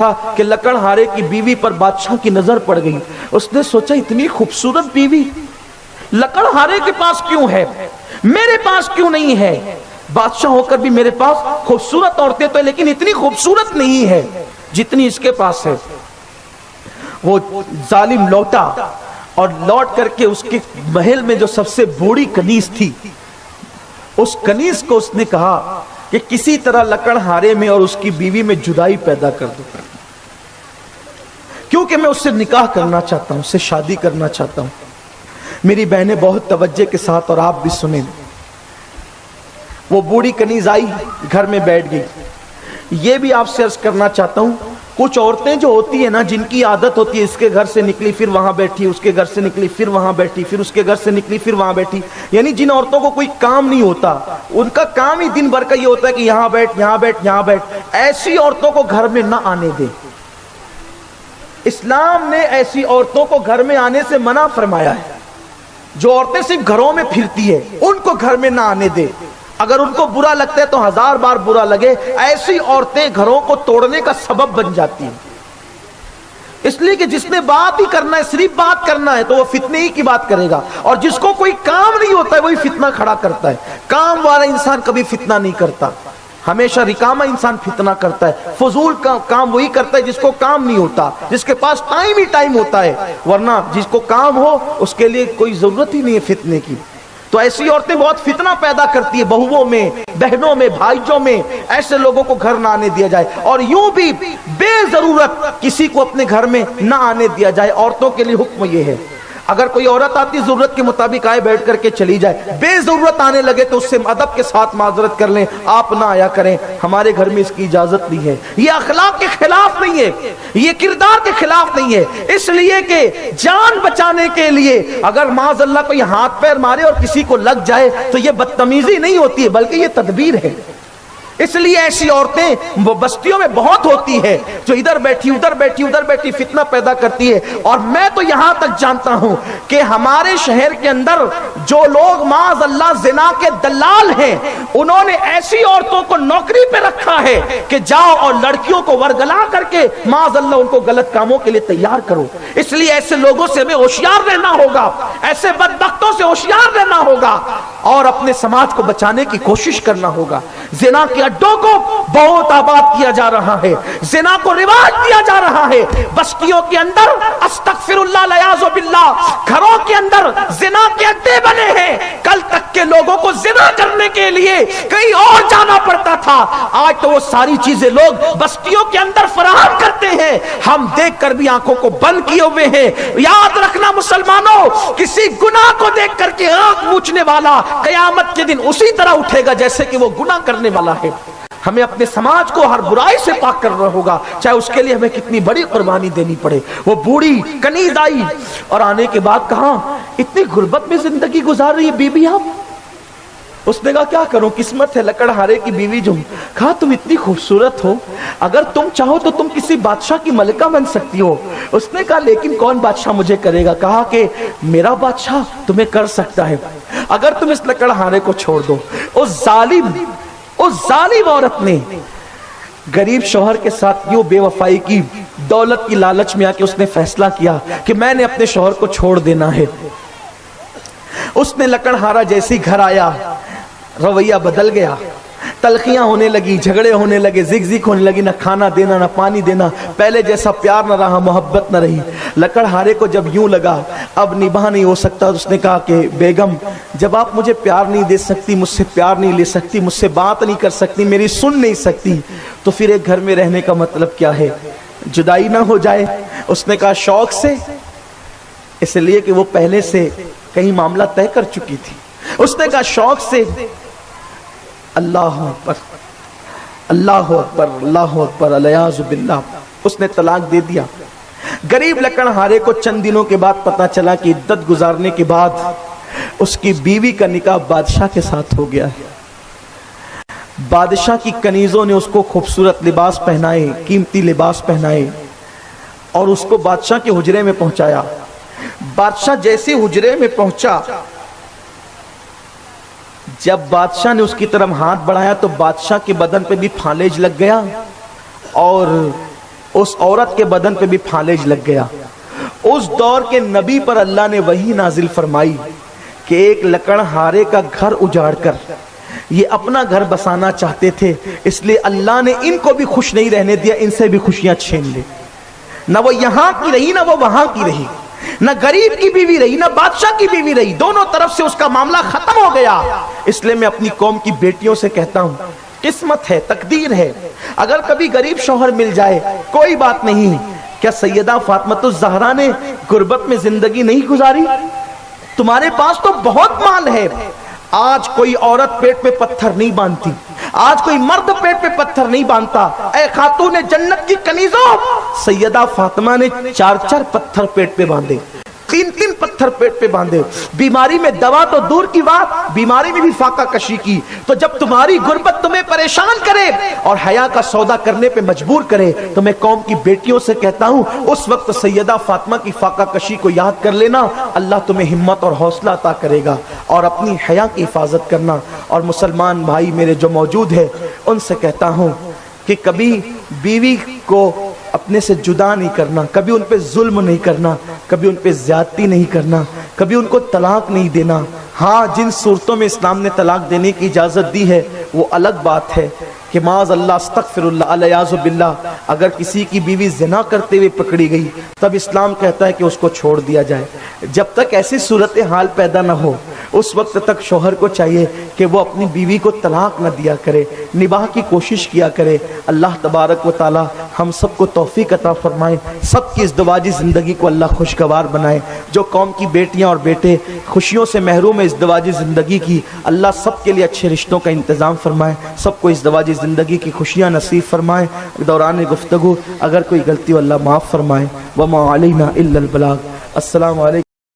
تھا کہ لکڑہارے کی بیوی پر بادشاہ کی نظر پڑ گئی. اس نے سوچا اتنی خوبصورت بیوی لکڑہارے کے پاس کیوں ہے, میرے پاس کیوں نہیں ہے؟ بادشاہ ہو کر بھی میرے پاس خوبصورت عورتیں تو ہیں لیکن اتنی خوبصورت نہیں ہے جتنی اس کے پاس ہے. وہ ظالم لوٹا اور لوٹ کر کے اس کے محل میں جو سب سے بوڑھی کنیز تھی, اس کنیز کو اس نے کہا کہ کسی طرح لکڑہارے میں اور اس کی بیوی میں جدائی پیدا کر دو, کیونکہ میں اس سے نکاح کرنا چاہتا ہوں, اس سے شادی کرنا چاہتا ہوں. میری بہنیں بہت توجہ کے ساتھ اور آپ بھی سنیں. وہ بوڑھی کنیز آئی, گھر میں بیٹھ گئی. یہ بھی آپ سے عرض کرنا چاہتا ہوں, کچھ عورتیں جو ہوتی ہیں نا, جن کی عادت ہوتی ہے اس کے گھر سے نکلی پھر وہاں بیٹھی, اس کے گھر سے نکلی پھر وہاں بیٹھی, پھر اس کے گھر سے نکلی پھر وہاں بیٹھی, یعنی جن عورتوں کو کوئی کام نہیں ہوتا, ان کا کام ہی دن بھر کا یہ ہوتا ہے کہ یہاں بیٹھ یہاں بیٹھ یہاں بیٹھ. ایسی عورتوں کو گھر میں نہ آنے دے. اسلام نے ایسی عورتوں کو گھر میں آنے سے منع فرمایا ہے. جو عورتیں صرف گھروں میں پھرتی ہے ان کو گھر میں نہ آنے دے. اگر ان کو برا لگتا ہے تو 1000 بار برا لگے, ایسی عورتیں گھروں کو توڑنے کا سبب بن جاتی ہیں. اس لیے کہ جس نے بات ہی کرنا ہے, صرف بات کرنا ہے, تو وہ فتنے ہی کی بات کرے گا, اور جس کو کوئی کام نہیں ہوتا ہے وہی فتنہ کھڑا کرتا ہے. کام والا انسان کبھی فتنہ نہیں کرتا, ہمیشہ رکامہ انسان فتنہ کرتا ہے. فضول کا کام وہی کرتا ہے جس کو کام نہیں ہوتا, جس کے پاس ٹائم ہی ٹائم ہوتا ہے, ورنہ جس کو کام ہو اس کے لیے کوئی ضرورت ہی نہیں ہے فتنے کی. تو ایسی عورتیں بہت فتنہ پیدا کرتی ہے, بہووں میں, بہنوں میں, بھائیوں میں. ایسے لوگوں کو گھر نہ آنے دیا جائے, اور یوں بھی بے ضرورت کسی کو اپنے گھر میں نہ آنے دیا جائے. عورتوں کے لیے حکم یہ ہے, اگر کوئی عورت آتی ضرورت کے مطابق آئے, بیٹھ کر کے چلی جائے. بے ضرورت آنے لگے تو اس سے ادب کے ساتھ معذرت کر لیں, آپ نہ آیا کریں, ہمارے گھر میں اس کی اجازت نہیں ہے. یہ اخلاق کے خلاف نہیں ہے, یہ کردار کے خلاف نہیں ہے. اس لیے کہ جان بچانے کے لیے اگر معاذ اللہ کوئی ہاتھ پیر مارے اور کسی کو لگ جائے تو یہ بدتمیزی نہیں ہوتی ہے, بلکہ یہ تدبیر ہے. اس لیے ایسی عورتیں وہ بستیوں میں بہت ہوتی ہے جو ادھر بیٹھی ادھر بیٹھی ادھر بیٹھی فتنہ پیدا کرتی ہے. اور میں تو یہاں تک جانتا ہوں کہ ہمارے شہر کے اندر جو لوگ معاذ اللہ زنا کے دلال ہیں, انہوں نے ایسی عورتوں کو نوکری پہ رکھا ہے کہ جاؤ اور لڑکیوں کو ورگلا کر کے معاذ اللہ ان کو غلط کاموں کے لیے تیار کرو. اس لیے ایسے لوگوں سے ہمیں ہوشیار رہنا ہوگا, ایسے بدبختوں سے ہوشیار رہنا ہوگا, اور اپنے سماج کو بچانے کی کوشش کرنا ہوگا. زنا کے اڈوں کو بہت آباد کیا جا رہا ہے, زنا کو رواج دیا جا رہا ہے. بستیوں کے اندر استغفر اللہ الیاذ باللہ گھروں کے اندر زنا کے اڈے بنے ہیں. کل تک کے لوگوں کو زنا کرنے کے لیے کہیں اور جانا پڑتا تھا, آج تو وہ ساری چیزیں لوگ بستیوں کے اندر فراہم کرتے ہیں. ہم دیکھ کر بھی آنکھوں کو بند کیے ہوئے ہیں. یاد رکھنا مسلمانوں, کسی گناہ کو دیکھ کر کے آنکھ موچنے والا قیامت کے دن اسی طرح اٹھے گا جیسے کہ وہ گناہ کرنے والا ہے. ہمیں اپنے سماج کو ہر برائی سے پاک کرنا ہوگا, چاہے اس کے لیے ہمیں کتنی بڑی قربانی دینی پڑے. وہ بوڑھی کنیز آئی اور آنے کے بعد کہا اتنی غربت میں زندگی گزار رہی ہے بی بی آپ. اس نے کہا کیا کروں, قسمت ہے لکڑہارے کی بیوی جو. کہا تم اتنی خوبصورت ہو, اگر تم چاہو تو تم کسی بادشاہ کی ملکہ بن سکتی ہو. اس نے کہا لیکن کون بادشاہ مجھے کرے گا. کہا کہ میرا بادشاہ تمہیں کر سکتا ہے اگر تم اس لکڑہارے کو چھوڑ دو. اس ظالم عورت نے غریب شوہر کے ساتھ یوں بے وفائی کی, دولت کی لالچ میں آ کے اس نے فیصلہ کیا کہ میں نے اپنے شوہر کو چھوڑ دینا ہے. اس نے لکڑہارا جیسی گھر آیا رویہ بدل گیا, تلخیاں ہونے لگی, جھگڑے ہونے لگے, زگ زگ ہونے لگی, نہ کھانا دینا نہ پانی دینا, پہلے جیسا پیار نہ رہا, محبت نہ رہی. لکڑہارے کو جب یوں لگا اب نباہ نہیں ہو سکتا, اس نے کہا کہ بیگم جب آپ مجھے پیار نہیں دے سکتی, مجھ سے پیار نہیں لے سکتی, مجھ سے بات نہیں کر سکتی, میری سن نہیں سکتی, تو پھر ایک گھر میں رہنے کا مطلب کیا ہے, جدائی نہ ہو جائے. اس نے کہا شوق سے, اس لیے کہ وہ پہلے سے کہیں معاملہ طے کر چکی تھی. اس نے کہا شوق سے. اللہ اکبر اللہ اکبر اللہ اکبر الیاذ باللہ, اس نے طلاق دے دیا. غریب لکڑہارے کو چند دنوں کے بعد پتا چلا کہ عدت گزارنے کے بعد اس کی بیوی کا نکاح بادشاہ کے ساتھ ہو گیا ہے. بادشاہ کی کنیزوں نے اس کو خوبصورت لباس پہنائے, قیمتی لباس پہنائے, اور اس کو بادشاہ کے حجرے میں پہنچایا. بادشاہ جیسے حجرے میں پہنچا, جب بادشاہ نے اس کی طرف ہاتھ بڑھایا تو بادشاہ کے بدن پہ بھی پھالج لگ گیا, اور اس عورت کے بدن پہ بھی فالج لگ گیا. اس دور کے نبی پر اللہ نے وحی نازل فرمائی کہ ایک لکڑہارے کا گھر اجاڑ کر یہ اپنا گھر بسانا چاہتے تھے، اس لیے اللہ نے ان کو بھی خوش نہیں رہنے دیا، ان سے بھی خوشیاں چھین لے. نہ وہ یہاں کی رہی نہ وہ وہاں کی رہی، نہ غریب کی بیوی رہی نہ بادشاہ کی بیوی رہی، دونوں طرف سے اس کا معاملہ ختم ہو گیا. اس لیے میں اپنی قوم کی بیٹیوں سے کہتا ہوں، قسمت ہے، تقدیر ہے، اگر کبھی غریب شوہر مل جائے کوئی بات نہیں. کیا سیدہ فاطمہ الزہرا نے غربت میں زندگی نہیں گزاری؟ تمہارے پاس تو بہت مال ہے. آج کوئی عورت پیٹ پہ پتھر نہیں باندھتی، آج کوئی مرد پیٹ پہ پتھر نہیں باندھتا. اے خاتون جنت کی کنیزوں، سیدہ فاطمہ نے 4 پتھر پیٹ پہ باندھے، 3 پتھر پیٹ پہ باندھے. بیماری میں دوا تو دور کی بات، بیماری میں بھی فاقہ کشی کی. تو جب تمہاری غربت تمہیں پریشان کرے اور حیا کا سودا کرنے پہ مجبور کرے تو میں قوم کی بیٹیوں سے کہتا ہوں اس وقت سیدہ فاطمہ کی فاقہ کشی کو یاد کر لینا، اللہ تمہیں ہمت اور حوصلہ عطا کرے گا. اور اپنی حیا کی حفاظت کرنا. اور مسلمان بھائی میرے جو موجود ہیں ان سے کہتا ہوں کہ کبھی بیوی کو اپنے سے جدا نہیں کرنا، کبھی ان پہ ظلم نہیں کرنا، کبھی ان پہ زیادتی نہیں کرنا، کبھی ان کو طلاق نہیں دینا. ہاں جن صورتوں میں اسلام نے طلاق دینے کی اجازت دی ہے وہ الگ بات ہے کہ معاذ اللہ استغفر اللہ الیاذ باللہ اگر کسی کی بیوی زنا کرتے ہوئے پکڑی گئی تب اسلام کہتا ہے کہ اس کو چھوڑ دیا جائے. جب تک ایسی صورتحال پیدا نہ ہو اس وقت تک شوہر کو چاہیے کہ وہ اپنی بیوی کو طلاق نہ دیا کرے، نباہ کی کوشش کیا کرے. اللہ تبارک و تعالی ہم سب کو توفیق عطا فرمائے، سب کی ازدواجی زندگی کو اللہ خوشگوار بنائے. جو قوم کی بیٹیاں اور بیٹے خوشیوں سے محروم ہے ازدواجی زندگی کی، اللہ سب کے لیے اچھے رشتوں کا انتظام فرمائے، سب کو ازدواجی زندگی کی خوشیاں نصیب فرمائے. دوران گفتگو اگر کوئی غلطی ہو اللہ معاف فرمائے. وما علینا الا البلاغ. السلام علیکم.